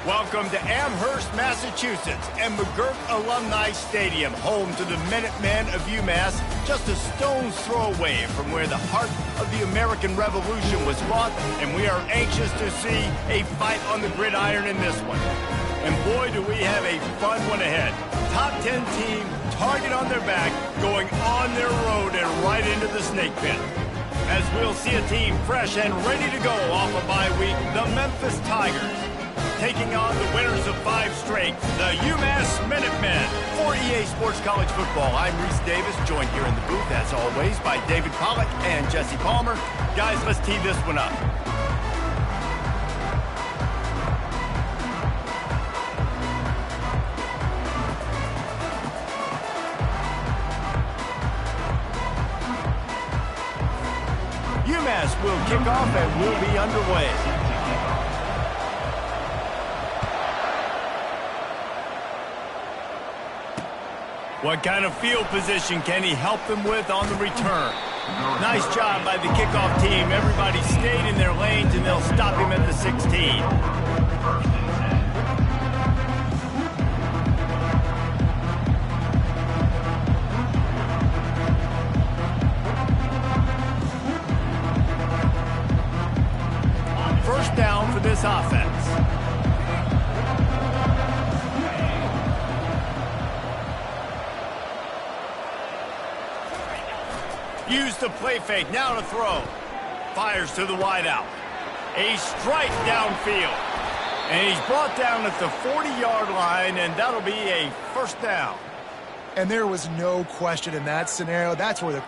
Welcome to Amherst, Massachusetts, and McGirt Alumni Stadium, home to the Minutemen of UMass, just a stone's throw away from where the heart of the American Revolution was fought, and we are anxious to see a fight on the gridiron in this one. And boy, do we have a fun one ahead. Top 10 team, target on their back, going on their road and right into the snake pit. As we'll see a team fresh and ready to go off a bye week, the Memphis Tigers, taking on the winners of 5 straight, the UMass Minutemen. For EA Sports College Football, I'm Reese Davis, joined here in the booth, as always, by David Pollack and Jesse Palmer. Guys, let's tee this one up. UMass will kick off and we'll be underway. What kind of field position can he help them with on the return? Nice job by the kickoff team. Everybody stayed in their lanes, and they'll stop him at the 16. First down for this offense. Use the play fake, now to throw. Fires to the wideout. A strike downfield. And he's brought down at the 40-yard line, and that'll be a first down. And there was no question in that scenario. That's where the...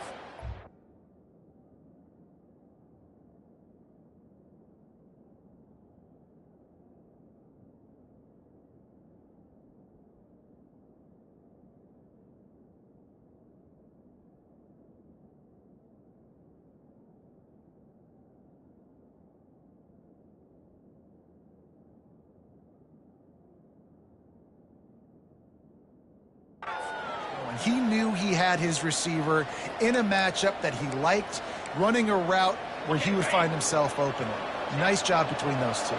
He knew he had his receiver in a matchup that he liked, running a route where he would find himself open. Nice job between those two.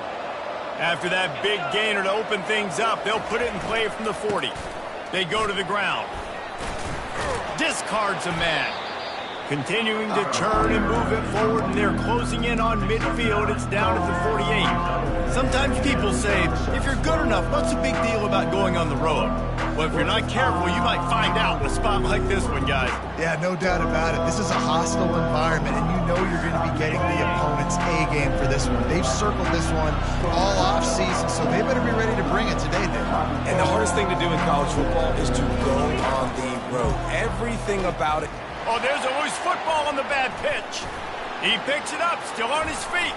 After that big gainer to open things up, they'll put it in play from the 40. They go to the ground. Discards a man. Continuing to churn and move it forward, and they're closing in on midfield. It's down at the 48. Sometimes people say, if you're good enough, what's the big deal about going on the road? Well, if you're not careful, you might find out in a spot like this one, guys. Yeah, no doubt about it. This is a hostile environment, and you know you're going to be getting the opponent's A game for this one. They've circled this one all off-season, so they better be ready to bring it today, Dave. And the hardest thing to do in college football is to go on the road. Everything about it. Oh, there's a loose football on the bad pitch. He picks it up, still on his feet.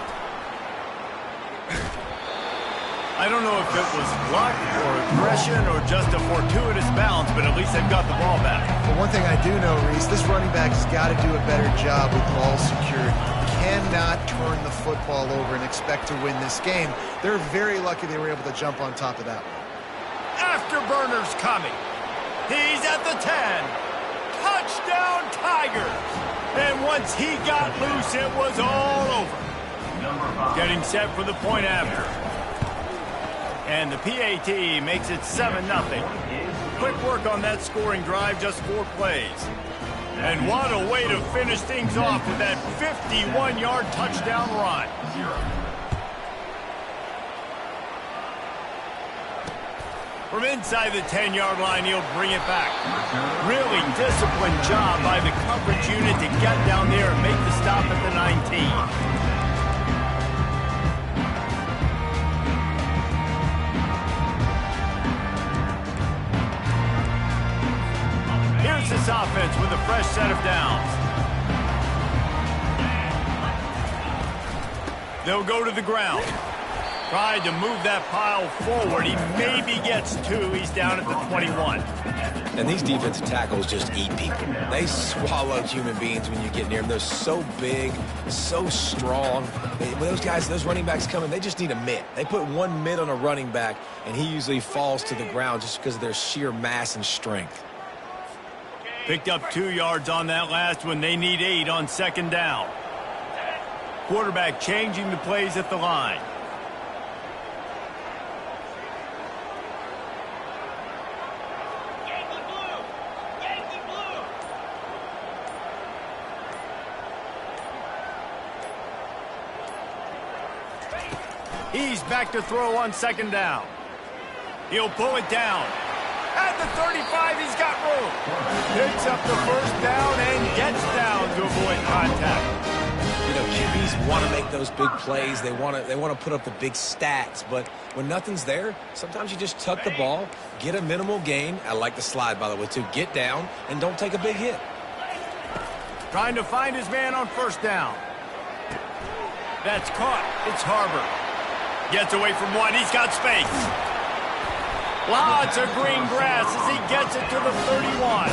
I don't know if it was luck or aggression or just a fortuitous bounce, but at least they've got the ball back. But one thing I do know, Reese, this running back has got to do a better job with ball security. Cannot turn the football over and expect to win this game. They're very lucky they were able to jump on top of that one. Afterburner's coming. He's at the 10. Touchdown, Tigers! And once he got loose, it was all over. Getting set for the point after. And the PAT makes it 7-0. Quick work on that scoring drive, just 4 plays. And what a way to finish things off with that 51-yard touchdown run. From inside the 10-yard line, he'll bring it back. Really disciplined job by the coverage unit to get down there and make the stop at the 19. Here's this offense with a fresh set of downs. They'll go to the ground. Tried to move that pile forward. He maybe gets 2. He's down at the 21. And these defensive tackles just eat people. They swallow human beings when you get near them. They're so big, so strong. When those guys, those running backs come in, they just need a mitt. They put one mitt on a running back, and he usually falls to the ground just because of their sheer mass and strength. Picked up 2 yards on that last one. They need 8 on second down. Quarterback changing the plays at the line. He's back to throw on second down. He'll pull it down. At the 35, he's got room. Picks up the first down and gets down to avoid contact. You know, QBs want to make those big plays. They want to put up the big stats. But when nothing's there, sometimes you just tuck the ball, get a minimal gain. I like the slide, by the way, too. Get down and don't take a big hit. Trying to find his man on first down. That's caught. It's Harbor. Gets away from one. He's got space. Lots of green grass as he gets it to the 31.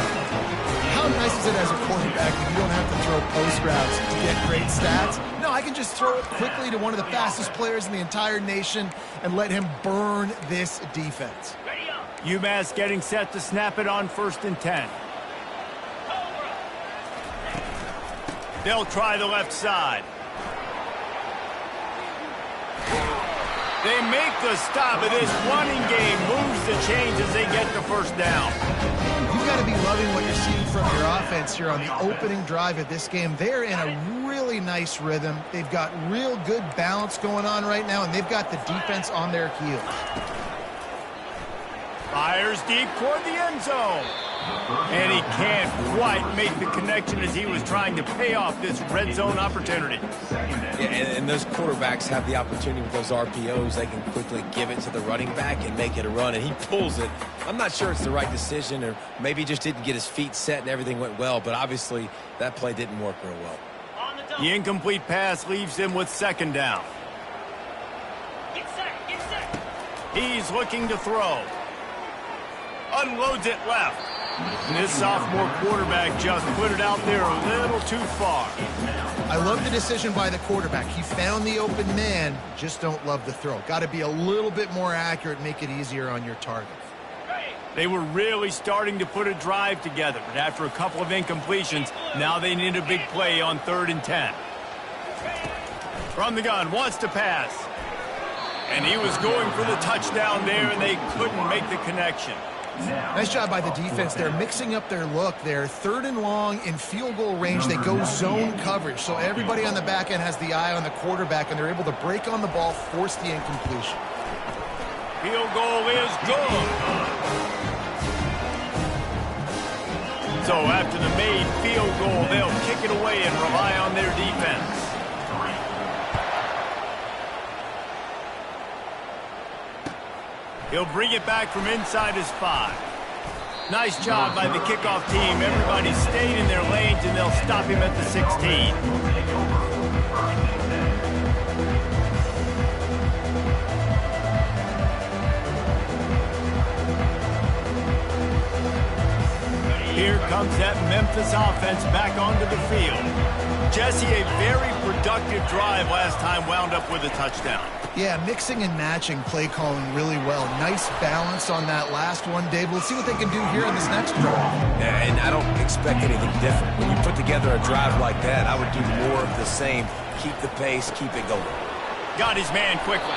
How nice is it as a quarterback that you don't have to throw post routes to get great stats? No, I can just throw it quickly to one of the fastest players in the entire nation and let him burn this defense. UMass getting set to snap it on 1st and 10. They'll try the left side. They make the stop, but this running game moves the chains as they get the first down. You've got to be loving what you're seeing from your offense here on the opening drive of this game. They're in a really nice rhythm. They've got real good balance going on right now, and they've got the defense on their heels. Fires deep toward the end zone. And he can't quite make the connection as he was trying to pay off this red zone opportunity. Yeah, and those quarterbacks have the opportunity with those RPOs. They can quickly give it to the running back and make it a run, and he pulls it. I'm not sure it's the right decision, or maybe he just didn't get his feet set and everything went well, but obviously that play didn't work real well. The incomplete pass leaves him with second down. Get set. He's looking to throw. Unloads it left. This sophomore quarterback just put it out there a little too far. I love the decision by the quarterback. He found the open man, just don't love the throw. Got to be a little bit more accurate, make it easier on your target. They were really starting to put a drive together, but after a couple of incompletions, now they need a big play on 3rd and 10. From the gun, wants to pass. And he was going for the touchdown there, and they couldn't make the connection. Nice job by the defense. They're mixing up their look. They're 3rd and long in field goal range. They go zone coverage, so everybody on the back end has the eye on the quarterback, and they're able to break on the ball, force the incompletion. Field goal is good. So after the made field goal, they'll kick it away and rely on their defense. He'll bring it back from inside his 5. Nice job by the kickoff team. Everybody stayed in their lanes, and they'll stop him at the 16. Here comes that Memphis offense back onto the field. Jesse, a very productive drive last time, wound up with a touchdown. Yeah, mixing and matching play calling really well. Nice balance on that last one, Dave. We'll see what they can do here in this next drive. Yeah, and I don't expect anything different. When you put together a drive like that, I would do more of the same. Keep the pace, keep it going. Got his man quickly.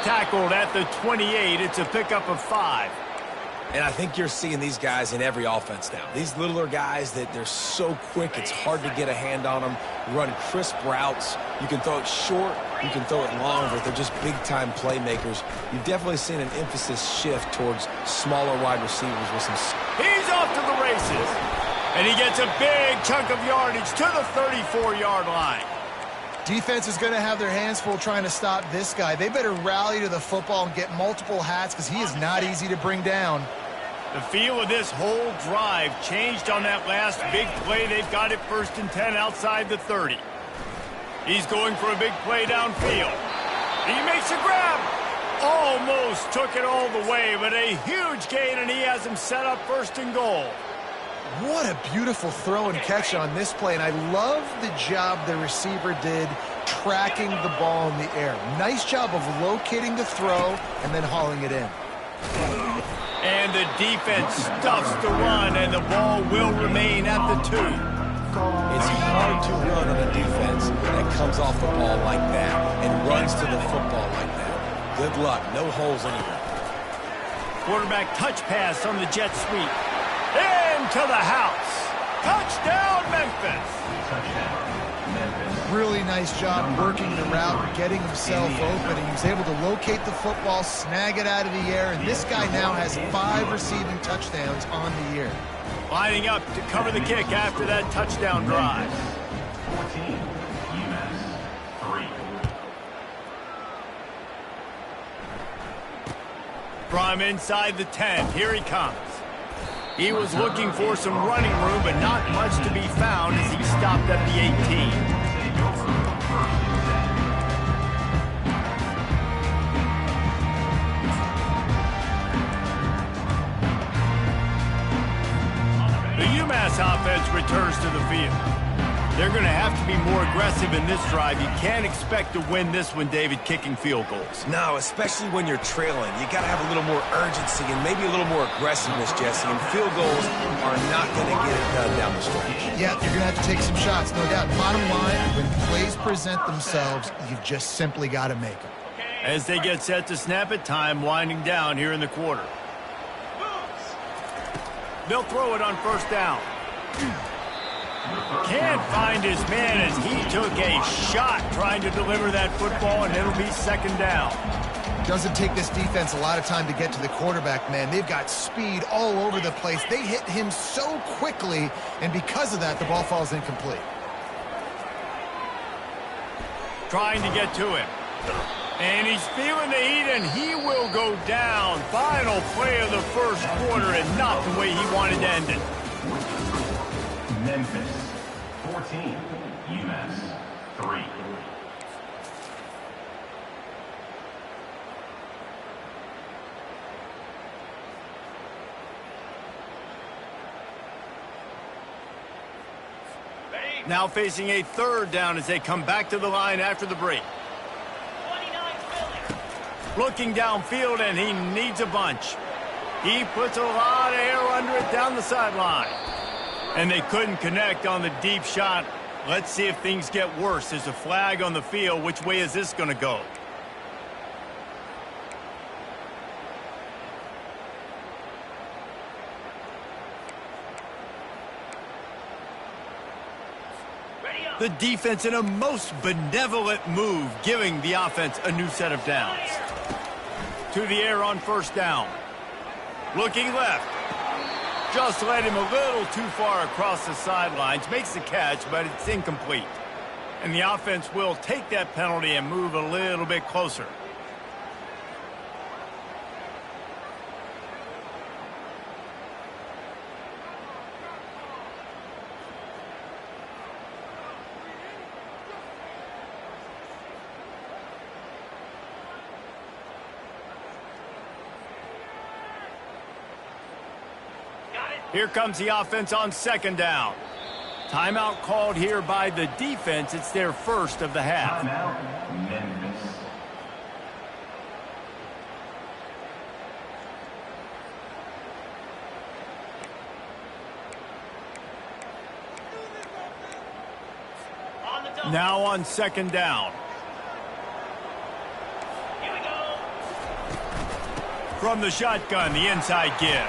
Tackled at the 28. It's a pickup of 5. And I think you're seeing these guys in every offense now. These littler guys that they're so quick, it's hard to get a hand on them. Run crisp routes. You can throw it short, you can throw it long, but they're just big-time playmakers. You've definitely seen an emphasis shift towards smaller wide receivers with some... He's off to the races. And he gets a big chunk of yardage to the 34-yard line. Defense is going to have their hands full trying to stop this guy. They better rally to the football and get multiple hats because he is not easy to bring down. The feel of this whole drive changed on that last big play. They've got it 1st and 10 outside the 30. He's going for a big play downfield. He makes a grab. Almost took it all the way, but a huge gain, and he has him set up 1st and goal. What a beautiful throw and catch on this play, and I love the job the receiver did tracking the ball in the air. Nice job of locating the throw and then hauling it in. And the defense stuffs the run, and the ball will remain at the 2. It's hard to run on a defense that comes off the ball like that and runs to the football like that. Good luck. No holes anywhere. Quarterback touch pass on the jet sweep. Into the house. Touchdown, Memphis. Really nice job working the route, getting himself open, and he was able to locate the football, snag it out of the air, and this guy now has 5 receiving touchdowns on the year. Lining up to cover the kick after that touchdown drive. 14, UMass 3. From inside the 10, here he comes. He was looking for some running room, but not much to be found as he stopped at the 18. The UMass offense returns to the field. They're going to have to be more aggressive in this drive. You can't expect to win this one, David, kicking field goals. No, especially when you're trailing. You got to have a little more urgency and maybe a little more aggressiveness, Jesse. And field goals are not going to get it done down the stretch. Yeah, you're going to have to take some shots, no doubt. Bottom line, when plays present themselves, you've just simply got to make them. As they get set to snap it, time winding down here in the quarter. They'll throw it on first down. Can't find his man as he took a shot trying to deliver that football, and it'll be second down. Doesn't take this defense a lot of time to get to the quarterback, man. They've got speed all over the place. They hit him so quickly, and because of that, the ball falls incomplete. Trying to get to him. And he's feeling the heat, and he will go down. Final play of the first quarter, and not the way he wanted to end it. Memphis 14, UMass 3. Now facing a third down as they come back to the line after the break. Looking downfield, and he needs a bunch. He puts a lot of air under it down the sideline. And they couldn't connect on the deep shot. Let's see if things get worse. There's a flag on the field. Which way is this going to go? The defense in a most benevolent move, giving the offense a new set of downs. To the air on first down. Looking left. Just led him a little too far across the sidelines. Makes the catch, but it's incomplete. And the offense will take that penalty and move a little bit closer. Here comes the offense on second down. Timeout called here by the defense. It's their first of the half. Timeout, Memphis. Now on second down. Here we go. From the shotgun, the inside give.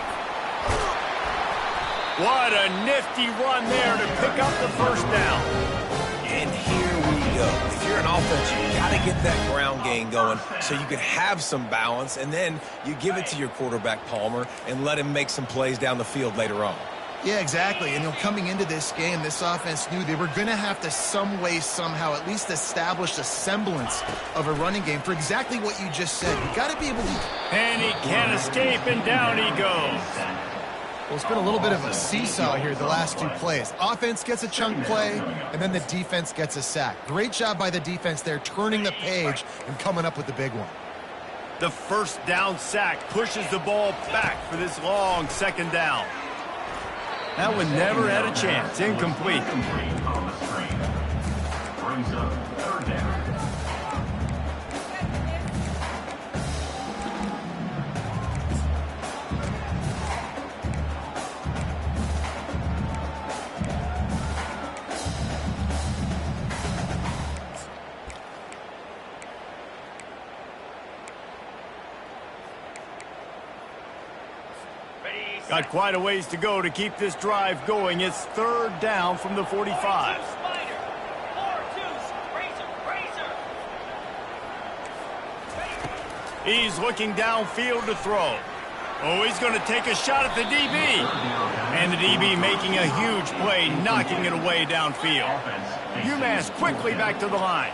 What a nifty run there to pick up the first down. And here we go. If you're an offense, you got to get that ground game going so you can have some balance, and then you give it to your quarterback, Palmer, and let him make some plays down the field later on. Yeah, exactly. And coming into this game, this offense knew they were going to have to some way, somehow, at least establish a semblance of a running game for exactly what you just said. You got to be able to... And he can't escape, and down he goes. Well, it's been a little bit of a seesaw here the last two plays. Offense gets a chunk play, and then the defense gets a sack. Great job by the defense there, turning the page and coming up with the big one. The first down sack pushes the ball back for this long second down. That one never had a chance. Incomplete. On the screen. Brings up third down. Got quite a ways to go to keep this drive going. It's third down from the 45. 4-2 Spider. 4-2 He's looking downfield to throw. Oh, he's going to take a shot at the DB. And the DB making a huge play, knocking it away downfield. UMass quickly back to the line.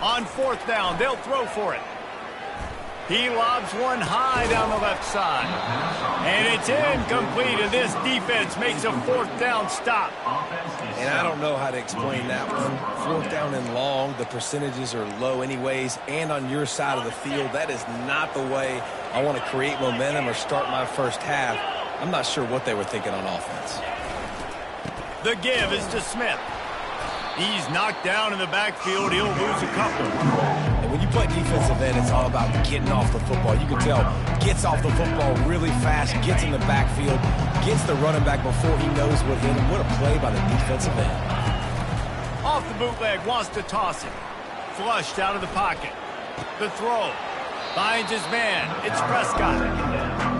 On fourth down, they'll throw for it. He lobs one high down the left side. And it's incomplete, and this defense makes a fourth down stop. And I don't know how to explain that one. Fourth down and long, the percentages are low anyways, and on your side of the field, that is not the way I want to create momentum or start my first half. I'm not sure what they were thinking on offense. The give is to Smith. He's knocked down in the backfield. He'll lose a couple. And when you play defensive end, it's all about getting off the football. You can tell, gets off the football really fast, gets in the backfield, gets the running back before he knows what hit him. What a play by the defensive end. Off the bootleg, wants to toss it. Flushed out of the pocket. The throw. Finds his man. It's Prescott.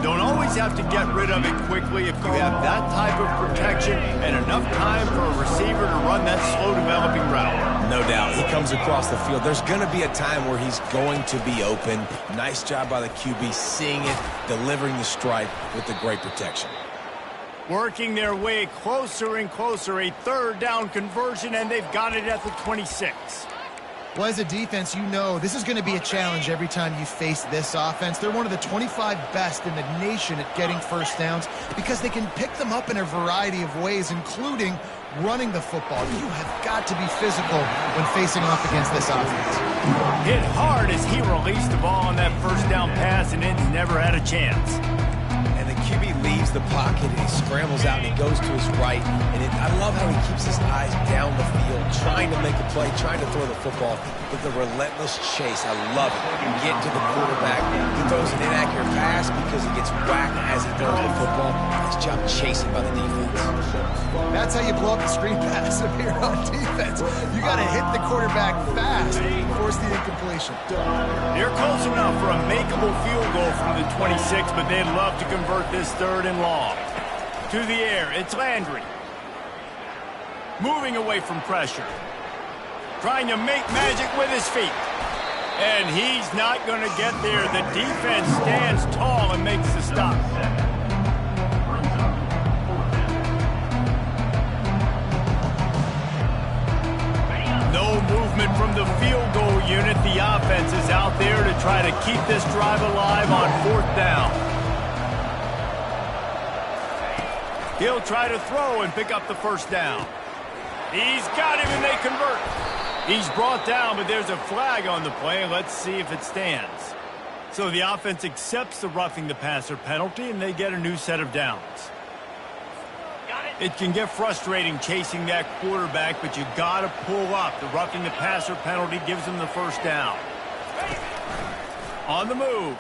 Don't always have to get rid of it quickly if you have that type of protection and enough time for a receiver to run that slow-developing route. No doubt. He comes across the field. There's going to be a time where he's going to be open. Nice job by the QB seeing it, delivering the strike with the great protection. Working their way closer and closer. A third down conversion, and they've got it at the 26. Well, as a defense, you know this is going to be a challenge every time you face this offense. They're one of the 25 best in the nation at getting first downs because they can pick them up in a variety of ways, including running the football. You have got to be physical when facing off against this offense. Hit hard as he released the ball on that first down pass, and it's never had a chance. And the QB leaves the pocket, and he scrambles out, and he goes to his right. And I love how he keeps his eyes down the field, trying to make a play, trying to throw the football with a relentless chase. I love it. Get to the quarterback. He throws an inaccurate pass because he gets whacked as he throws the football. Nice job chasing by the defense. That's how you blow up the screen pass if you're on defense. You got to hit the quarterback fast and force the incompletion. They're close enough for a makeable field goal from the 26, but they'd love to convert this third and long. To the air, it's Landry. Moving away from pressure. Trying to make magic with his feet. And he's not going to get there. The defense stands tall and makes the stop. No movement from the field goal unit. The offense is out there to try to keep this drive alive on fourth down. He'll try to throw and pick up the first down. He's got him and they convert. He's brought down, but there's a flag on the play. Let's see if it stands. So the offense accepts the roughing the passer penalty, and they get a new set of downs. It can get frustrating chasing that quarterback, but you got to pull up. The roughing the passer penalty gives them the first down. On the move.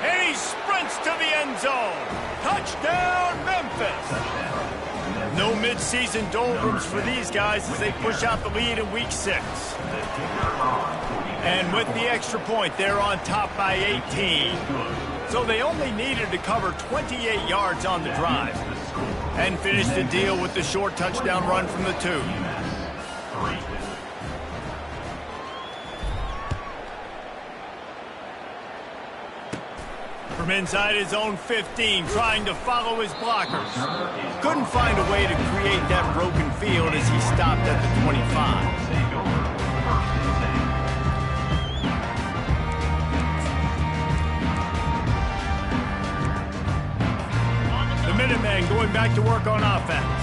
And he sprints to the end zone. Touchdown, Memphis. No midseason doldrums for these guys as they push out the lead in Week 6. And with the extra point, they're on top by 18. So they only needed to cover 28 yards on the drive and finish the deal with the short touchdown run from the 2. From inside his own 15, trying to follow his blockers. Couldn't find a way to create that broken field as he stopped at the 25. The Minutemen going back to work on offense.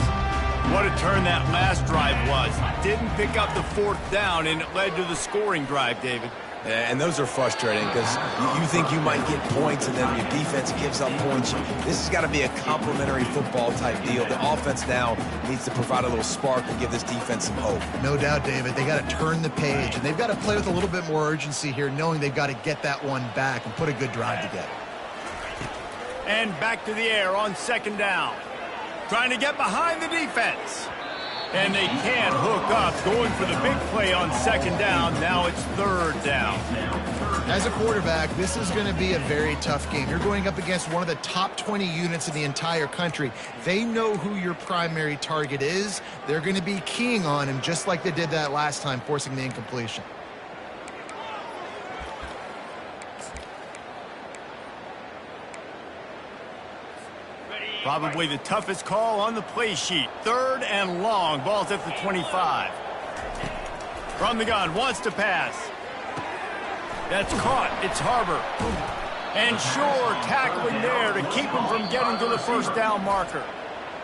What a turn that last drive was. Didn't pick up the fourth down, and it led to the scoring drive, David. And those are frustrating because you think you might get points and then your defense gives up points. This has got to be a complementary football type deal. The offense now needs to provide a little spark and give this defense some hope. No doubt, David. They got to turn the page, and they've got to play with a little bit more urgency here, knowing they've got to get that one back and put a good drive together. And back to the air on second down. Trying to get behind the defense. And they can't hook up, going for the big play on second down. Now it's third down. As a quarterback, this is going to be a very tough game. You're going up against one of the top 20 units in the entire country. They know who your primary target is. They're going to be keying on him just like they did that last time, forcing the incompletion. Probably the toughest call on the play sheet. 3rd and long. Ball's at the 25. From the gun, wants to pass. That's caught. It's Harbor. And sure, tackling there to keep him from getting to the first down marker.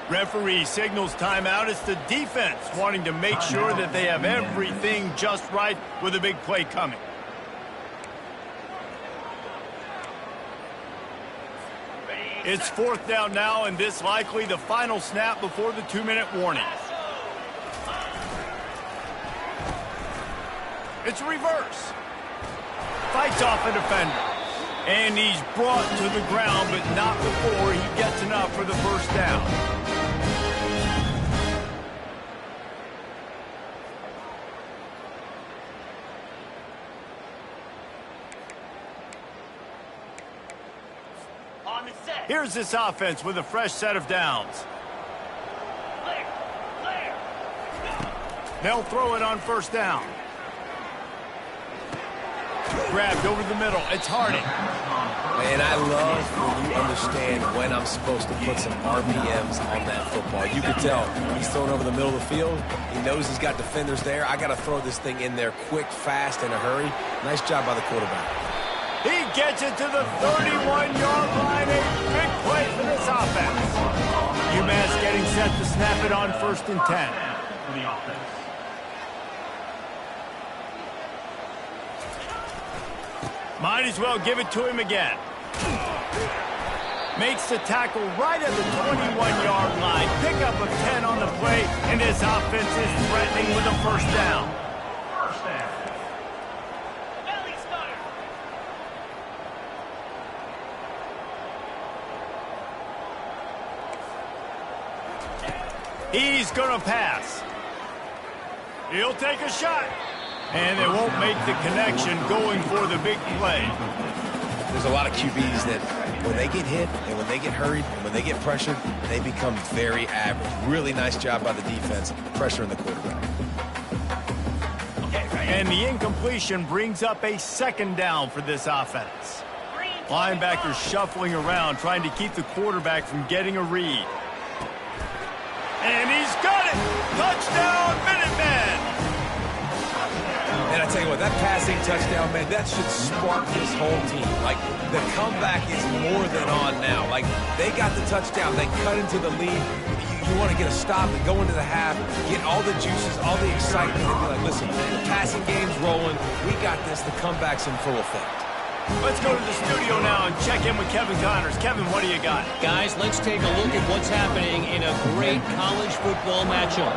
Referee signals timeout. It's the defense wanting to make sure that they have everything just right with a big play coming. It's 4th down now, and this likely the final snap before the 2-minute warning. It's reverse. Fights off a defender. And he's brought to the ground, but not before he gets enough for the first down. On the set. Here's this offense with a fresh set of downs. Clear. Clear. They'll throw it on first down. Grabbed over the middle. It's Harding. Man, I love when you understand when I'm supposed to put some RPMs on that football. You can tell he's throwing over the middle of the field. He knows he's got defenders there. I got to throw this thing in there quick, fast, in a hurry. Nice job by the quarterback. He gets it to the 31-yard line. A big play for this offense. UMass getting set to snap it on 1st and 10. For the offense. Might as well give it to him again. Makes the tackle right at the 21-yard line. Pickup of 10 on the play, and his offense is threatening with a first down. First down. Belly starter. He's going to pass. He'll take a shot. And they won't make the connection going for the big play. There's a lot of QBs that when they get hit and when they get hurried and when they get pressured, they become very average. Really nice job by the defense, pressuring the quarterback. And the incompletion brings up a 2nd down for this offense. Linebackers shuffling around, trying to keep the quarterback from getting a read. And he's got it! Touchdown, Minutemen! And I tell you what, that passing touchdown, man, that should spark this whole team. Like, the comeback is more than on now. Like, they got the touchdown. They cut into the lead. You want to get a stop and go into the half, get all the juices, all the excitement, and be like, listen, the passing game's rolling. We got this. The comeback's in full effect. Let's go to the studio now and check in with Kevin Connors. Kevin, what do you got? Guys, let's take a look at what's happening in a great college football matchup.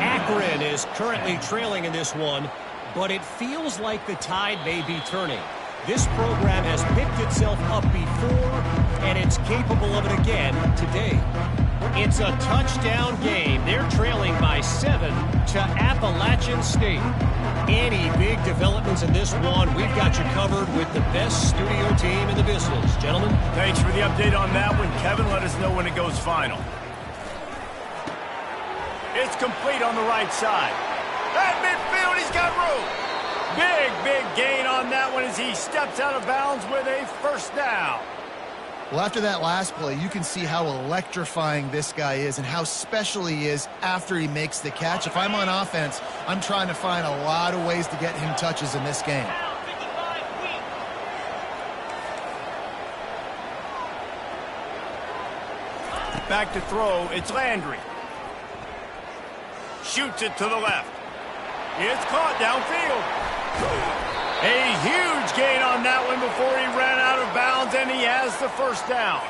Akron is currently trailing in this one, but it feels like the tide may be turning. This program has picked itself up before, and it's capable of it again today. It's a touchdown game. They're trailing by 7 to Appalachian State. Any big developments in this one, we've got you covered with the best studio team in the business. Gentlemen. Thanks for the update on that one, Kevin. Let us know when it goes final. It's complete on the right side. At midfield, he's got room. Big gain on that one as he steps out of bounds with a first down. Well, after that last play, you can see how electrifying this guy is and how special he is after he makes the catch. If I'm on offense, I'm trying to find a lot of ways to get him touches in this game. Back to throw, it's Landry. Shoots it to the left. It's caught downfield. A huge gain on that one before he ran out of bounds, and he has the first down.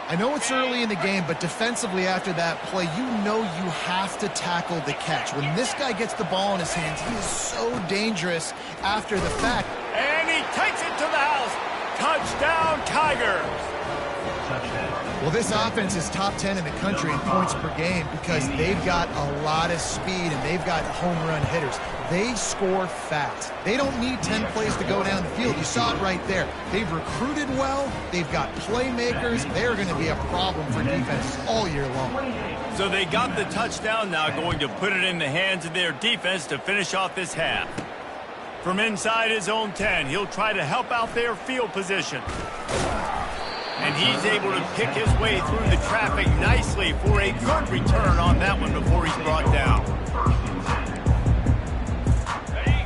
I know it's early in the game, but defensively after that play, you know you have to tackle the catch. When this guy gets the ball in his hands, he is so dangerous after the fact. And he takes it to the house. Touchdown, Tigers. Well, this offense is top 10 in the country in points per game because they've got a lot of speed and they've got home run hitters. They score fast. They don't need 10 plays to go down the field. You saw it right there. They've recruited well. They've got playmakers. They're going to be a problem for defenses all year long. So they got the touchdown, now going to put it in the hands of their defense to finish off this half. From inside his own 10, he'll try to help out their field position. And he's able to pick his way through the traffic nicely for a good return on that one before he's brought down.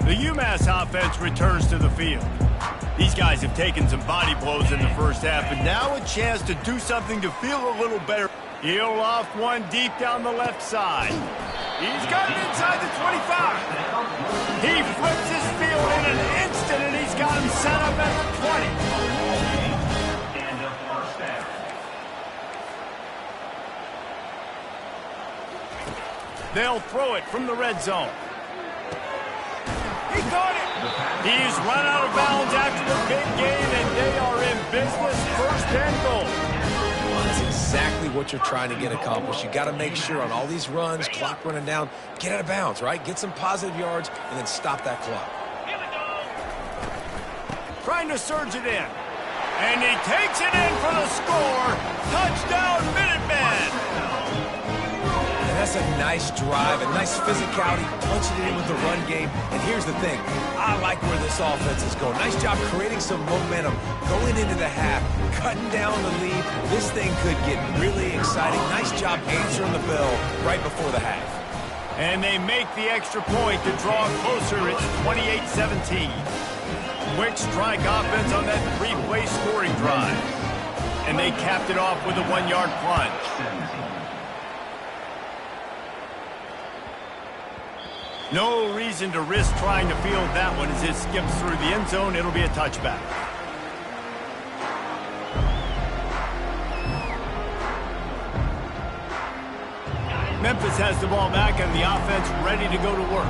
The UMass offense returns to the field. These guys have taken some body blows in the first half, and now a chance to do something to feel a little better. He'll off one deep down the left side. He's got it inside the 25. He flips his field in an instant, and he's got him set up at the 20. And a first down. They'll throw it from the red zone. He caught it. He's run out of bounds after the big gain, and they are in business, first and goal. That's exactly what you're trying to get accomplished. You got to make sure on all these runs, clock running down, get out of bounds, right? Get some positive yards, and then stop that clock. Here we go. Trying to surge it in. And he takes it in for the score. Touchdown, Minutemen. And that's a nice drive, a nice physicality, punching it in with the run game. And here's the thing. I like where this offense is going. Nice job creating some momentum, going into the half, cutting down the lead. This thing could get really exciting. Nice job answering the bell right before the half. And they make the extra point to draw closer. It's 28-17. Quick strike offense on that three-play scoring drive. And they capped it off with a one-yard plunge. No reason to risk trying to field that one as it skips through the end zone. It'll be a touchback. Memphis has the ball back and the offense ready to go to work.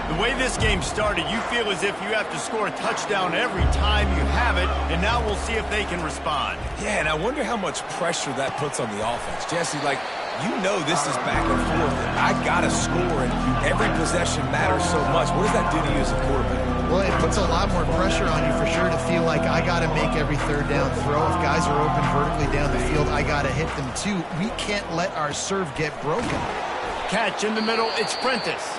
The way this game started, you feel as if you have to score a touchdown every time you have it, and now we'll see if they can respond. Yeah, and I wonder how much pressure that puts on the offense. Jesse, like, you know this is back and forth. I got to score, and every possession matters so much. What does that do to you as a quarterback? Well, it puts a lot more pressure on you for sure to feel like I got to make every third down throw. If guys are open vertically down the field, I got to hit them too. We can't let our serve get broken. Catch in the middle, it's Prentice.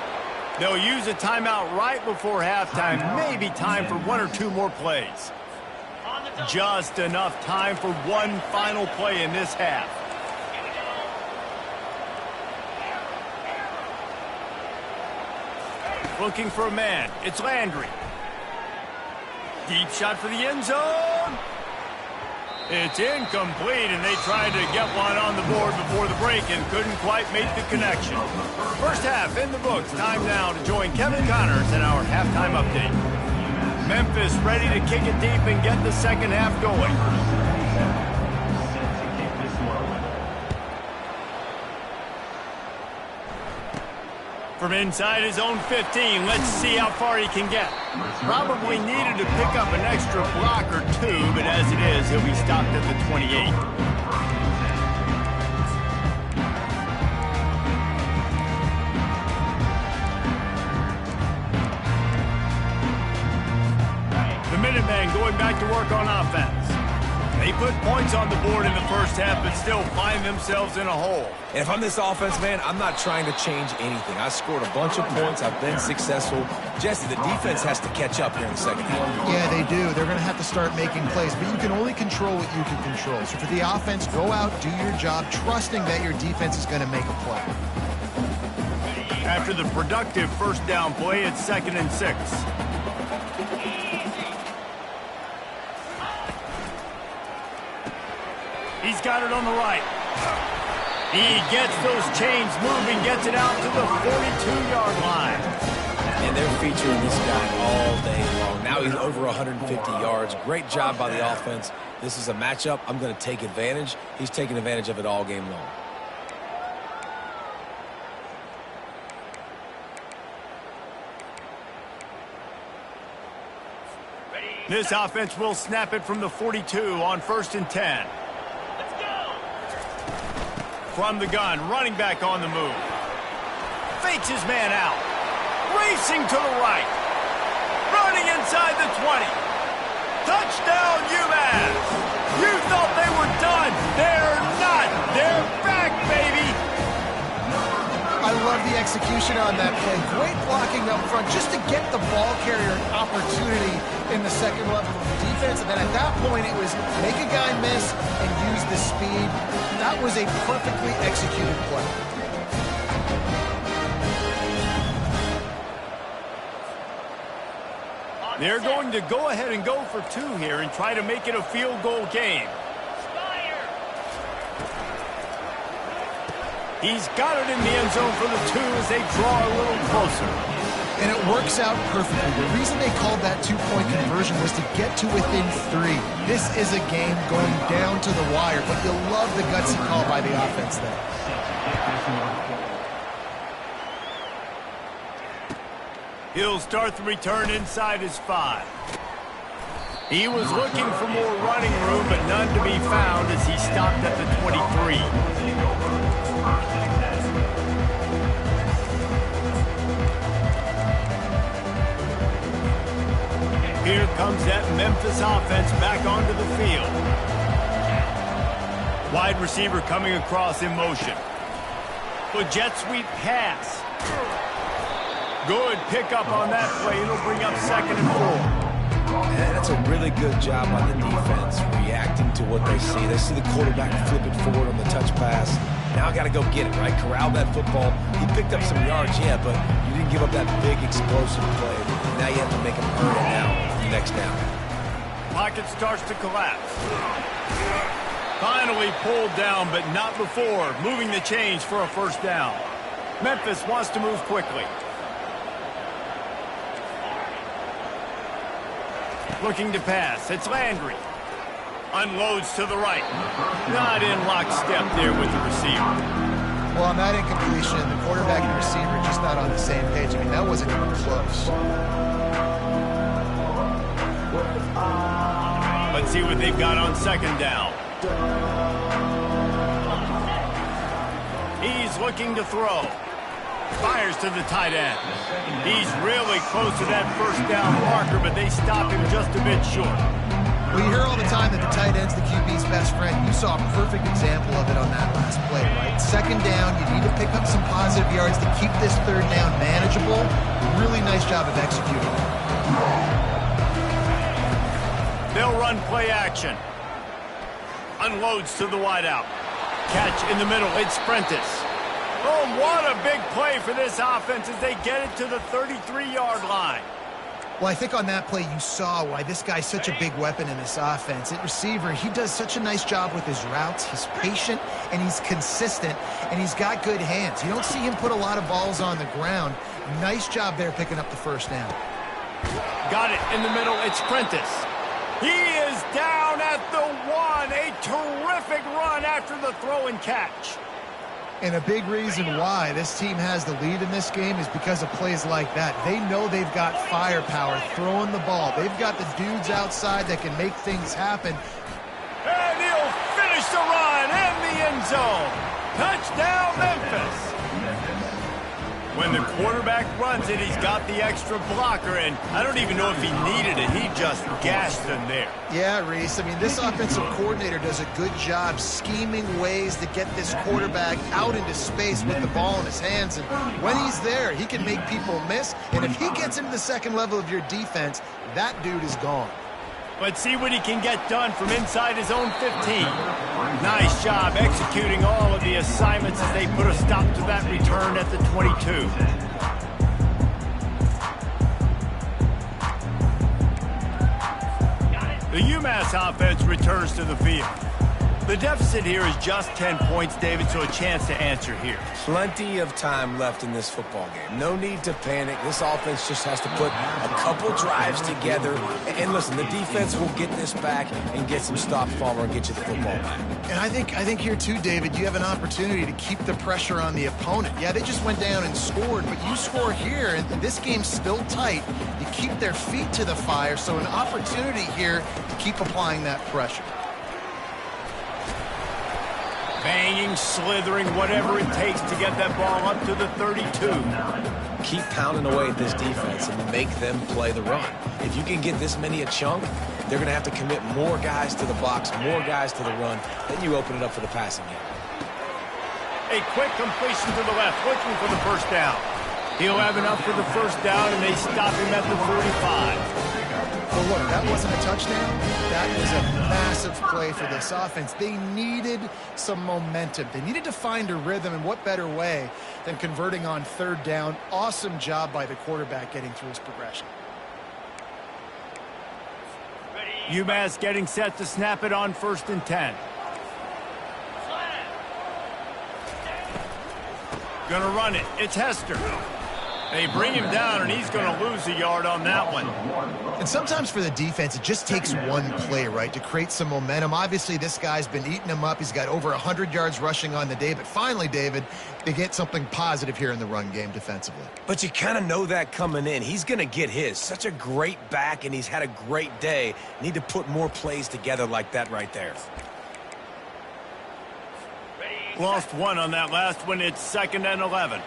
They'll use a timeout right before halftime, maybe time for one or two more plays. Just enough time for one final play in this half. Looking for a man. It's Landry. Deep shot for the end zone. It's incomplete, and they tried to get one on the board before the break and couldn't quite make the connection. First half in the books. Time now to join Kevin Connors in our halftime update. Memphis ready to kick it deep and get the second half going. From inside his own 15, let's see how far he can get. Probably needed to pick up an extra block or two, but as it is, he'll be stopped at the 28. The Minutemen going back to work on offense. They put points on the board in the first half, but still find themselves in a hole. And if I'm this offense, man, I'm not trying to change anything. I scored a bunch of points. I've been successful. Jesse, the defense has to catch up here in the second half. Yeah, they do. They're going to have to start making plays, but you can only control what you can control. So for the offense, go out, do your job, trusting that your defense is going to make a play. After the productive first down play, it's 2nd and 6. He's got it on the right. He gets those chains moving, gets it out to the 42-yard line. And they're featuring this guy all day long. Now he's over 150 yards. Great job by the offense. This is a matchup. I'm going to take advantage. He's taking advantage of it all game long. This offense will snap it from the 42 on 1st and 10. From the gun, running back on the move. Fakes his man out. Racing to the right. Running inside the 20. Touchdown, UMass. You thought they were done. They're not. They're back, baby. I love the execution on that play. Great blocking up front just to get the ball carrier an opportunity in the second level of the defense. And then at that point, it was make a guy miss and use the speed. That was a perfectly executed play. They're going to go ahead and go for two here and try to make it a field goal game. He's got it in the end zone for the two as they draw a little closer. And it works out perfectly. The reason they called that two-point conversion was to get to within 3. This is a game going down to the wire, but you'll love the gutsy call by the offense there. He'll start the return inside his 5. He was looking for more running room, but none to be found as he stopped at the 23. Here comes that Memphis offense back onto the field. Wide receiver coming across in motion. A jet sweep pass. Good pickup on that play. It'll bring up 2nd and 4. And that's a really good job on the defense, reacting to what they see. They see the quarterback flip it forward on the touch pass. Now I got to go get it, right? Corral that football. He picked up some yards, yeah, but you didn't give up that big explosive play. Now you have to make him earn it now. Next down. Pocket starts to collapse. Finally pulled down, but not before moving the chains for a first down. Memphis wants to move quickly. Looking to pass. It's Landry. Unloads to the right. Not in lockstep there with the receiver. Well, on that incompletion, the quarterback and receiver just not on the same page. I mean, that wasn't even close. Let's see what they've got on 2nd down. He's looking to throw. Fires to the tight end. He's really close to that first down marker, but they stop him just a bit short. Well, you hear all the time that the tight end's the QB's best friend. You saw a perfect example of it on that last play, right? 2nd down, you need to pick up some positive yards to keep this 3rd down manageable. Really nice job of executing. They'll run play action. Unloads to the wideout. Catch in the middle. It's Prentice. Oh, what a big play for this offense as they get it to the 33-yard line. Well, I think on that play you saw why this guy's such a big weapon in this offense. At receiver, he does such a nice job with his routes. He's patient, and he's consistent, and he's got good hands. You don't see him put a lot of balls on the ground. Nice job there picking up the first down. Got it in the middle. It's Prentice. He is down at the 1. A terrific run after the throw and catch. And a big reason why this team has the lead in this game is because of plays like that. They know they've got firepower throwing the ball. They've got the dudes outside that can make things happen. And he'll finish the run in the end zone. Touchdown, Memphis. When the quarterback runs it, he's got the extra blocker, and I don't even know if he needed it. He just gashed them there. Yeah, Reese. I mean, this offensive coordinator does a good job scheming ways to get this quarterback out into space with the ball in his hands. And when he's there, he can make people miss. And if he gets into the 2nd level of your defense, that dude is gone. Let's see what he can get done from inside his own 15. Nice job executing all of the assignments as they put a stop to that return at the 22. The UMass offense returns to the field. The deficit here is just 10 points, David, so a chance to answer here. Plenty of time left in this football game. No need to panic. This offense just has to put a couple drives together. And listen, the defense will get this back and get some stops, Palmer, and get you the football back. And I think here, too, David, you have an opportunity to keep the pressure on the opponent. Yeah, they just went down and scored, but you score here, and this game's still tight. You keep their feet to the fire, so an opportunity here to keep applying that pressure. Banging, slithering, whatever it takes to get that ball up to the 32. Keep pounding away at this defense and make them play the run. If you can get this many a chunk, they're going to have to commit more guys to the box, more guys to the run. Then you open it up for the passing game. A quick completion to the left, looking for the first down. He'll have enough for the first down, and they stop him at the 45. Well, look, that wasn't a touchdown. That was a massive play for this offense. They needed some momentum. They needed to find a rhythm, and what better way than converting on third down. Awesome job by the quarterback getting through his progression. UMass getting set to snap it on 1st and 10. Gonna run it. It's Hester. They bring him down, and he's going to lose a yard on that one. And sometimes for the defense, it just takes one play, right, to create some momentum. Obviously, this guy's been eating him up. He's got over 100 yards rushing on the day. But finally, David, they get something positive here in the run game defensively. But you kind of know that coming in. He's going to get his. Such a great back, and he's had a great day. Need to put more plays together like that right there. Lost one on that last one. It's 2nd and 11.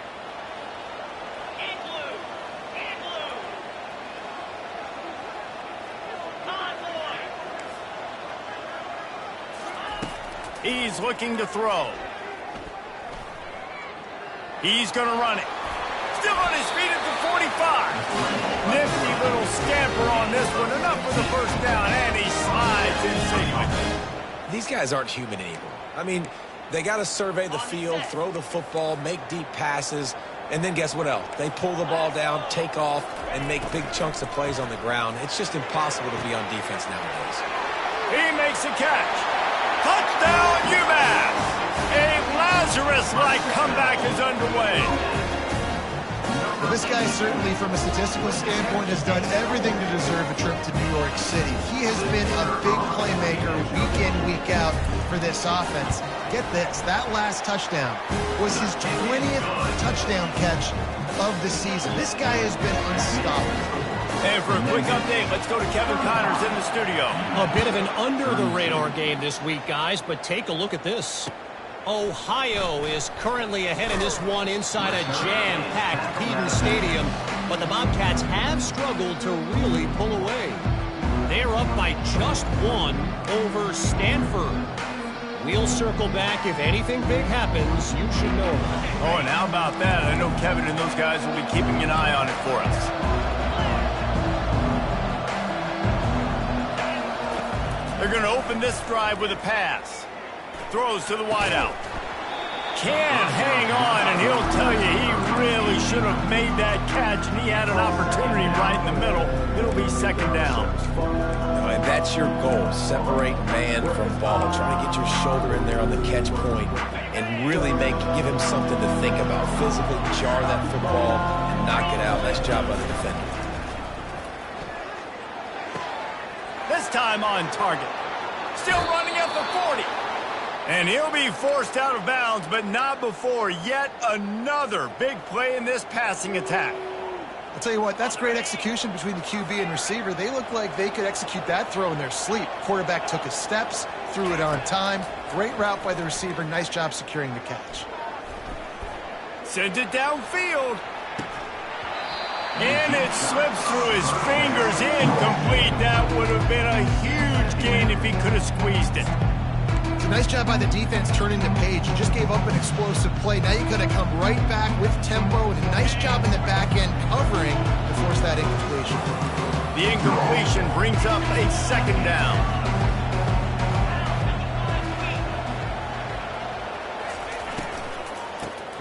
He's looking to throw. He's going to run it. Still on his feet at the 45. Nifty little scamper on this one. Enough for the first down, and he slides in safely. These guys aren't human anymore. I mean, they got to survey the field, throw the football, make deep passes, and then guess what else? They pull the ball down, take off, and make big chunks of plays on the ground. It's just impossible to be on defense nowadays. He makes a catch. Touchdown, UMass! A Lazarus-like comeback is underway. Well, this guy certainly, from a statistical standpoint, has done everything to deserve a trip to New York City. He has been a big playmaker week in, week out for this offense. Get this, that last touchdown was his 20th touchdown catch of the season. This guy has been unstoppable. And for a quick update, let's go to Kevin Connors in the studio. A bit of an under-the-radar game this week, guys, but take a look at this. Ohio is currently ahead in this one inside a jam-packed Peden Stadium, but the Bobcats have struggled to really pull away. They're up by just one over Stanford. We'll circle back. If anything big happens, you should know about it. Oh, and how about that? I know Kevin and those guys will be keeping an eye on it for us. They're going to open this drive with a pass. Throws to the wideout. Can't hang on, and he'll tell you he really should have made that catch, and he had an opportunity right in the middle. It'll be 2nd down. And that's your goal. Separate man from ball. Try to get your shoulder in there on the catch point and really give him something to think about. Physically jar that football and knock it out. Nice job by the defender. This time on target. Still running at the 40. And he'll be forced out of bounds, but not before yet another big play in this passing attack. I'll tell you what, that's great execution between the QB and receiver. They look like they could execute that throw in their sleep. Quarterback took his steps, threw it on time. Great route by the receiver. Nice job securing the catch. Sent it downfield. And it slips through his fingers. Incomplete. That would have been a huge gain if he could have squeezed it. It's a nice job by the defense turning the page. You just gave up an explosive play. Now you're going to come right back with tempo, and a nice job in the back end covering to force that incompletion. The incompletion brings up a 2nd down.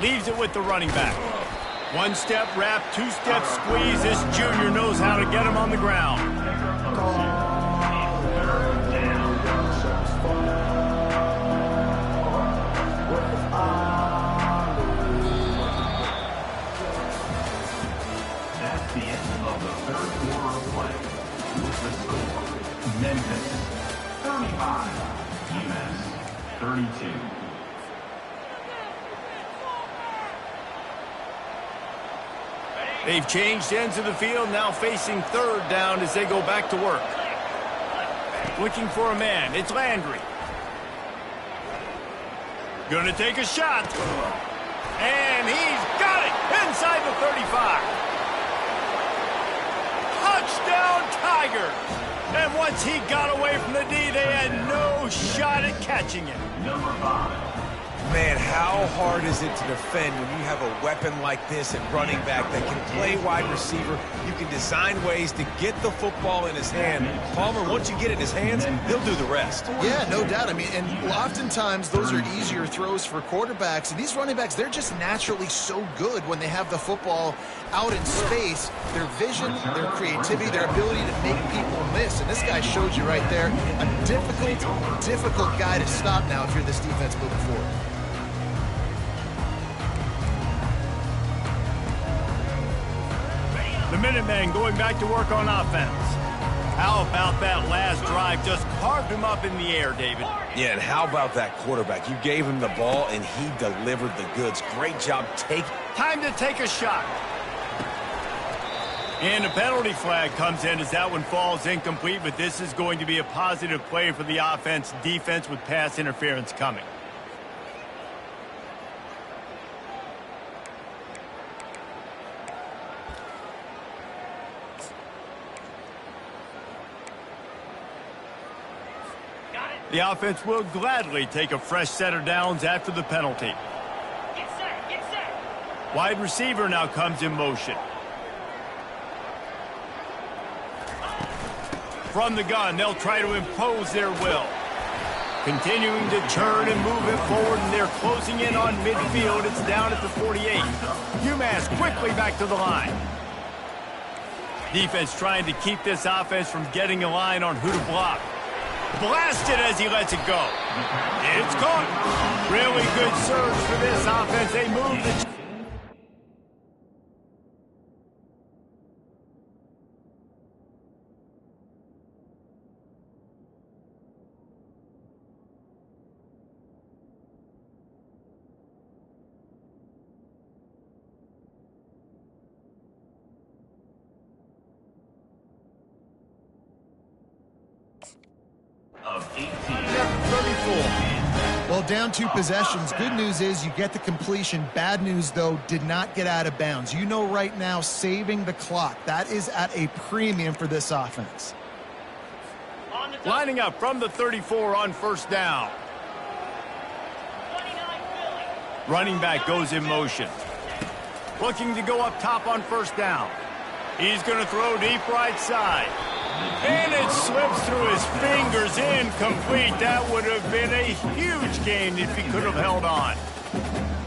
Leaves it with the running back. One step wrap, 2-step squeeze. This junior knows how to get him on the ground. That's the end of the 3rd quarter of play. With the score, Memphis 35, UMass 32. They've changed ends of the field, now facing 3rd down as they go back to work. Looking for a man, it's Landry. Gonna take a shot. And he's got it inside the 35. Touchdown Tigers! And once he got away from the D, they had no shot at catching it. Number 5. Man, how hard is it to defend when you have a weapon like this at running back that can play wide receiver? You can design ways to get the football in his hand. Palmer, once you get it in his hands, he'll do the rest. Yeah, no doubt. I mean, and oftentimes those are easier throws for quarterbacks. And these running backs, they're just naturally so good when they have the football out in space. Their vision, their creativity, their ability to make people miss. And this guy showed you right there a difficult guy to stop now if you're this defense moving forward. The Minutemen going back to work on offense. How about that last drive? Just carved him up in the air, David. Yeah, and how about that quarterback? You gave him the ball, and he delivered the goods. Great job taking. Time to take a shot. And a penalty flag comes in as that one falls incomplete, but this is going to be a positive play for the offense. Defense with pass interference coming. The offense will gladly take a fresh set of downs after the penalty. Get set, get set. Wide receiver now comes in motion. From the gun, they'll try to impose their will. Continuing to turn and move it forward, and they're closing in on midfield. It's down at the 48. UMass quickly back to the line. Defense trying to keep this offense from getting a line on who to block. Blasted as he lets it go. It's caught. Really good surge for this offense. They move the... Of 18. 34. Well, down 2 possessions. Good news is you get the completion. Bad news, though, did not get out of bounds. You know right now, saving the clock. That is at a premium for this offense. On the top. Lining up from the 34 on first down. 29 Philly. Running back goes in motion. Looking to go up top on first down. He's going to throw deep right side. And it slips through his fingers, incomplete. That would have been a huge gain if he could have held on.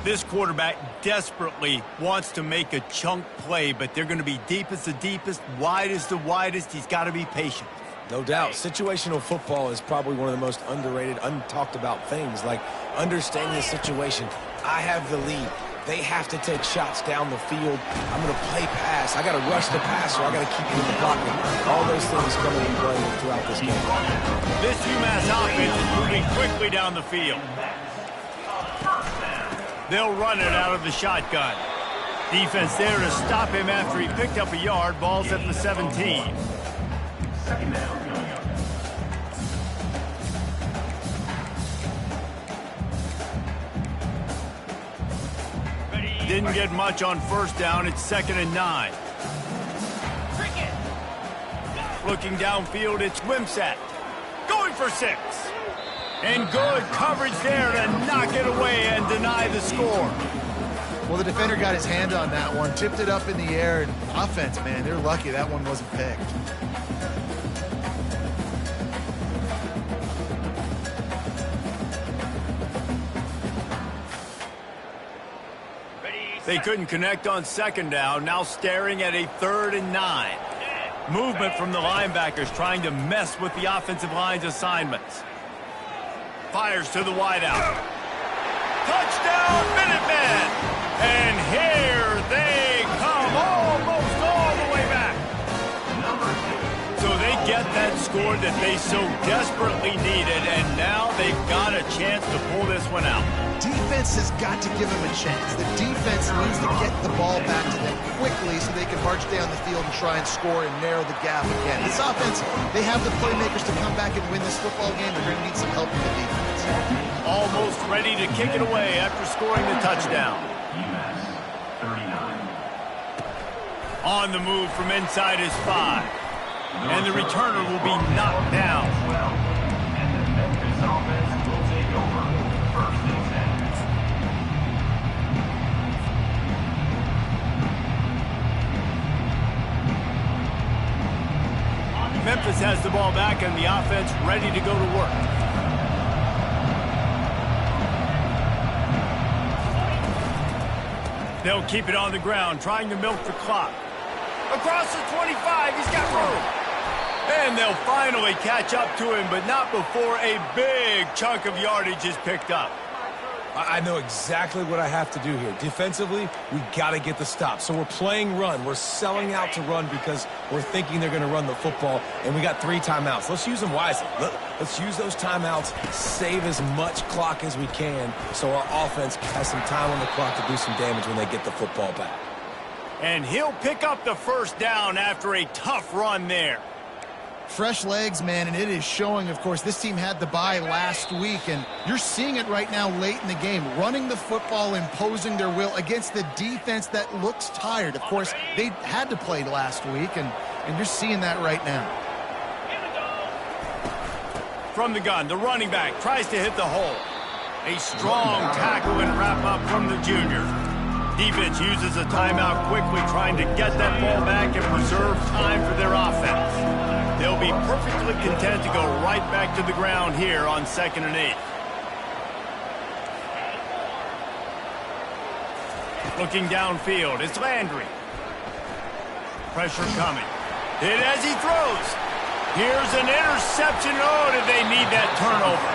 This quarterback desperately wants to make a chunk play, but they're going to be deep as the deepest, wide as the widest. He's got to be patient. No doubt. Situational football is probably one of the most underrated, untalked about things. Like understanding the situation. I have the lead. They have to take shots down the field. I'm going to play pass. I got to rush the passer. I got to keep you in the pocket. All those things coming in play throughout this game. This UMass offense is moving quickly down the field. They'll run it out of the shotgun. Defense there to stop him after he picked up a yard. Ball's at the 17. Second down. Didn't get much on first down. It's 2nd and 9. Cricket. Looking downfield, it's Wimsatt. Going for 6. And good coverage there to knock it away and deny the score. Well, the defender got his hand on that one, tipped it up in the air, and offense, man, they're lucky that one wasn't picked. They couldn't connect on 2nd down, now staring at a 3rd and 9. Movement from the linebackers trying to mess with the offensive line's assignments. Fires to the wideout. Touchdown, Minutemen! And here they come, almost all the way back. So they get that score that they so desperately needed, and now they've got a chance to pull this one out. Defense has got to give them a chance. The defense needs to get the ball back to them quickly so they can march down the field and try and score and narrow the gap again. This offense, they have the playmakers to come back and win this football game. They're going to need some help from the defense. Almost ready to kick it away after scoring the touchdown. UMass 39. On the move from inside his 5. And the returner will be knocked down. 12. And the Memphis offense will take over. 1st and 10. defense has the ball back and the offense ready to go to work. They'll keep it on the ground, trying to milk the clock. Across the 25, he's got room. And they'll finally catch up to him, but not before a big chunk of yardage is picked up. I know exactly what I have to do here. Defensively, we got to get the stop. So we're playing run. We're selling out to run because we're thinking they're going to run the football, and we got 3 timeouts. Let's use them wisely. Let's use those timeouts, save as much clock as we can so our offense has some time on the clock to do some damage when they get the football back. And he'll pick up the first down after a tough run there. Fresh legs, man, and it is showing. Of course, this team had the bye last week, and you're seeing it right now late in the game. Running the football, imposing their will against the defense that looks tired. Of course, they had to play last week, and you're seeing that right now. From the gun, the running back tries to hit the hole. A strong tackle and wrap up from the junior. Defense uses a timeout quickly, trying to get that ball back and preserve time for their offense. They'll be perfectly content to go right back to the ground here on 2nd and 8. Looking downfield, it's Landry. Pressure coming. Hit as he throws. Here's an interception. Oh, did they need that turnover?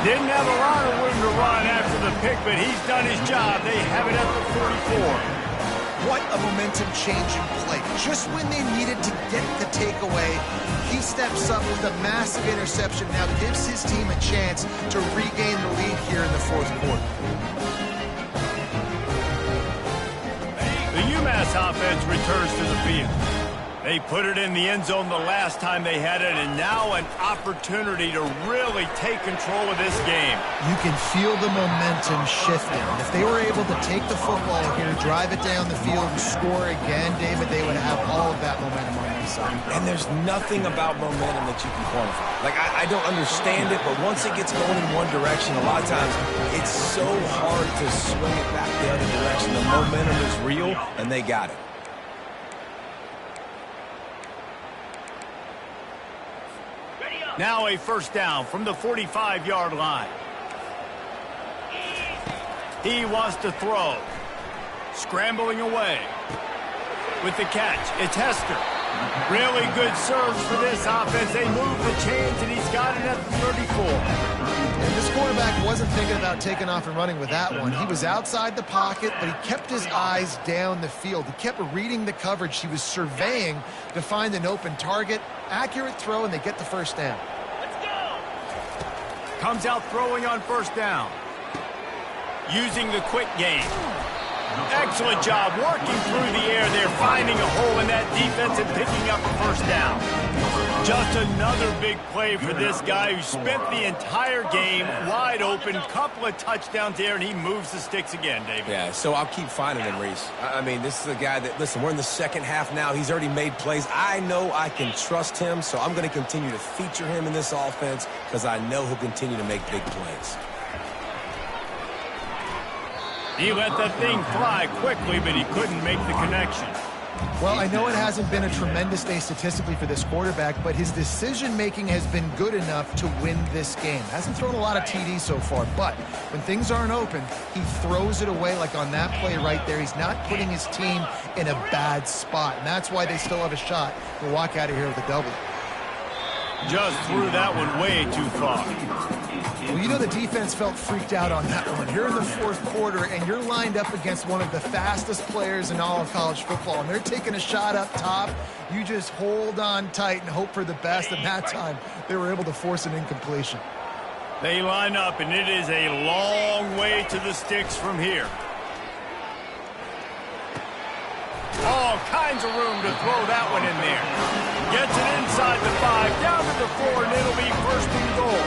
Didn't have a lot of room to run after the pick, but he's done his job. They have it at the 44. What a momentum-changing play. Just when they needed to get the takeaway, he steps up with a massive interception. Now gives his team a chance to regain the lead here in the 4th quarter. The UMass offense returns to the field. They put it in the end zone the last time they had it, and now an opportunity to really take control of this game. You can feel the momentum shifting. If they were able to take the football here, drive it down the field, and score again, David, they would have all of that momentum on their side. And there's nothing about momentum that you can quantify. Like, I don't understand it, but once it gets going in one direction, a lot of times it's so hard to swing it back the other direction. The momentum is real, and they got it. Now a first down from the 45-yard line. He wants to throw. Scrambling away. With the catch, it's Hester. Really good serves for this offense. They move the chains, and he's got it at the 34. And this quarterback wasn't thinking about taking off and running with that one. He was outside the pocket, but he kept his eyes down the field. He kept reading the coverage. He was surveying to find an open target. Accurate throw, and they get the first down. Let's go. Comes out throwing on first down. Using the quick game. Excellent job working through the air there, finding a hole in that defense and picking up a first down. Just another big play for this guy who spent the entire game wide open. Couple of touchdowns there, and he moves the sticks again, David. Yeah, so I'll keep finding him, Reese. I mean, this is a guy that, listen, we're in the second half now. He's already made plays. I know I can trust him, so I'm going to continue to feature him in this offense because I know he'll continue to make big plays. He let that thing fly quickly, but he couldn't make the connection. Well, I know it hasn't been a tremendous day statistically for this quarterback, but his decision-making has been good enough to win this game. Hasn't thrown a lot of TDs so far, but when things aren't open, he throws it away like on that play right there. He's not putting his team in a bad spot, and that's why they still have a shot to walk out of here with a double. Just threw that one way too far. Well, you know the defense felt freaked out on that one. You're in the 4th quarter, and you're lined up against one of the fastest players in all of college football, and they're taking a shot up top. You just hold on tight and hope for the best, and that time they were able to force an incompletion. They line up, and it is a long way to the sticks from here. All kinds of room to throw that one in there. Gets it inside the 5, down to the 4, and it'll be first and goal.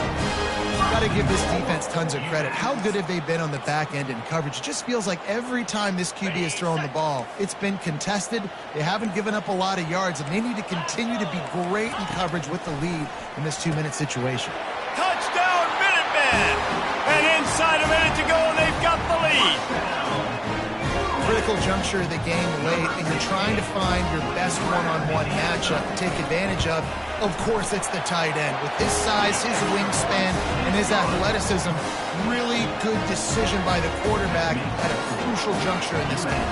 Got to give this defense tons of credit. How good have they been on the back end in coverage? It just feels like every time this QB has thrown the ball, it's been contested. They haven't given up a lot of yards, and they need to continue to be great in coverage with the lead in this 2-minute situation. Touchdown, Minutemen! And inside a minute to go, and they've got the lead. critical juncture of the game late, and you're trying to find your best one-on-one matchup to take advantage of course, it's the tight end. With his size, his wingspan, and his athleticism, really good decision by the quarterback at a crucial juncture in this game.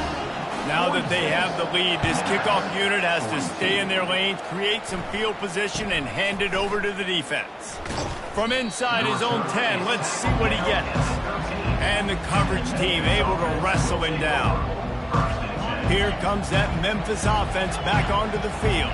Now that they have the lead, this kickoff unit has to stay in their lanes, create some field position, and hand it over to the defense. From inside his own 10, let's see what he gets. And the coverage team able to wrestle him down. Here comes that Memphis offense back onto the field.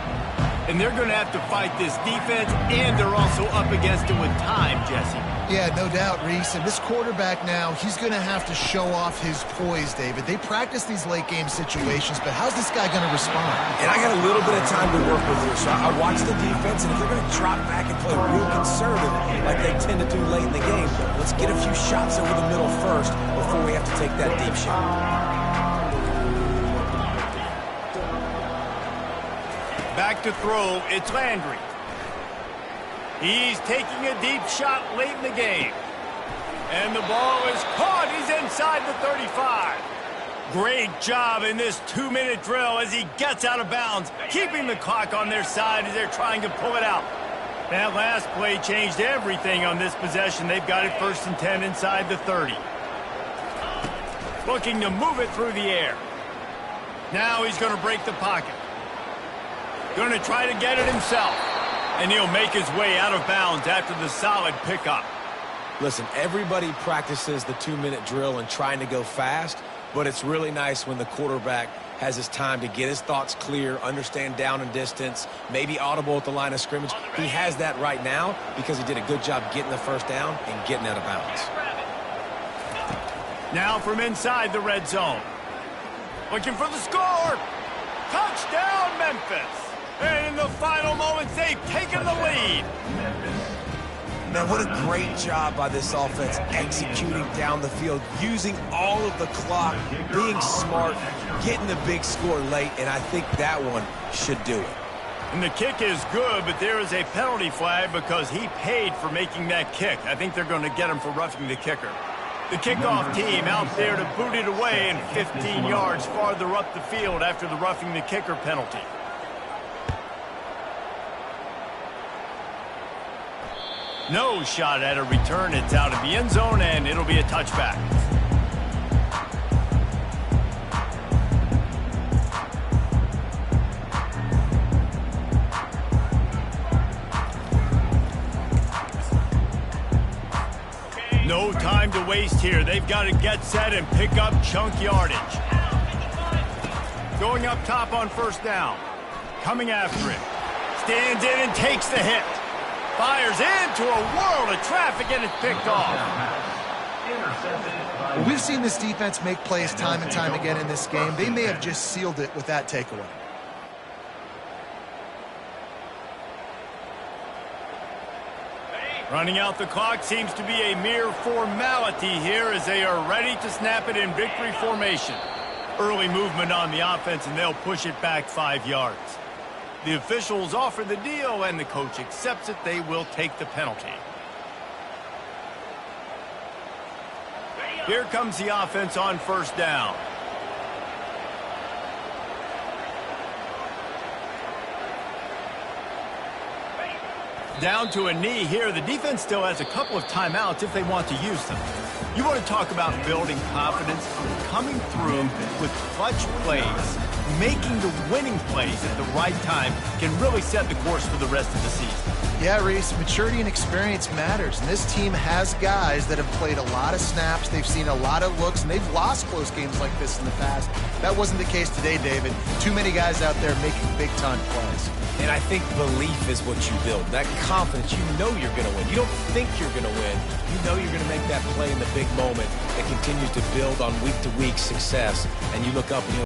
And they're going to have to fight this defense, and they're also up against it with time, Jesse. Yeah, no doubt, Reese. And this quarterback now, he's going to have to show off his poise, David. They practice these late-game situations, but how's this guy going to respond? And I got a little bit of time to work with here, so I watch the defense, and if they're going to drop back and play real conservative like they tend to do late in the game, let's get a few shots over the middle first before we have to take that deep shot. Back to throw, it's Landry. He's taking a deep shot late in the game. And the ball is caught. He's inside the 35. Great job in this 2-minute drill as he gets out of bounds, keeping the clock on their side as they're trying to pull it out. That last play changed everything on this possession. They've got it 1st and 10 inside the 30. Looking to move it through the air. Now he's going to break the pocket. Going to try to get it himself. And he'll make his way out of bounds after the solid pickup. Listen, everybody practices the 2-minute drill and trying to go fast, but it's really nice when the quarterback has his time to get his thoughts clear, understand down and distance, maybe audible at the line of scrimmage. He has that right now because he did a good job getting the first down and getting out of bounds. Now from inside the red zone. Looking for the score. Touchdown, Memphis. And in the final moments, they've taken the lead. Man, what a great job by this offense executing down the field, using all of the clock, being smart, getting the big score late, and I think that one should do it. And the kick is good, but there is a penalty flag because he paid for making that kick. I think they're going to get him for roughing the kicker. The kickoff team out there to boot it away and 15 yards farther up the field after the roughing the kicker penalty. No shot at a return. It's out of the end zone, and it'll be a touchback. No time to waste here. They've got to get set and pick up chunk yardage. Going up top on 1st down. Coming after it. Stands in and takes the hit. Fires into a world of traffic, and it's picked off. Well, we've seen this defense make plays time and time again in this game. They may have just sealed it with that takeaway. Running out the clock seems to be a mere formality here as they are ready to snap it in victory formation. Early movement on the offense, and they'll push it back 5 yards. The officials offer the deal, and the coach accepts it. They will take the penalty. Here comes the offense on 1st down. Down to a knee here. The defense still has a couple of timeouts if they want to use them. You want to talk about building confidence, coming through with clutch plays, making the winning plays at the right time can really set the course for the rest of the season. Yeah, Reese, maturity and experience matters, and this team has guys that have played a lot of snaps, they've seen a lot of looks, and they've lost close games like this in the past. That wasn't the case today, David. Too many guys out there making big-time plays. And I think belief is what you build. That confidence, you know you're going to win. You don't think you're going to win. You know you're going to make that play in the big moment that continues to build on week-to-week success. And you look up and you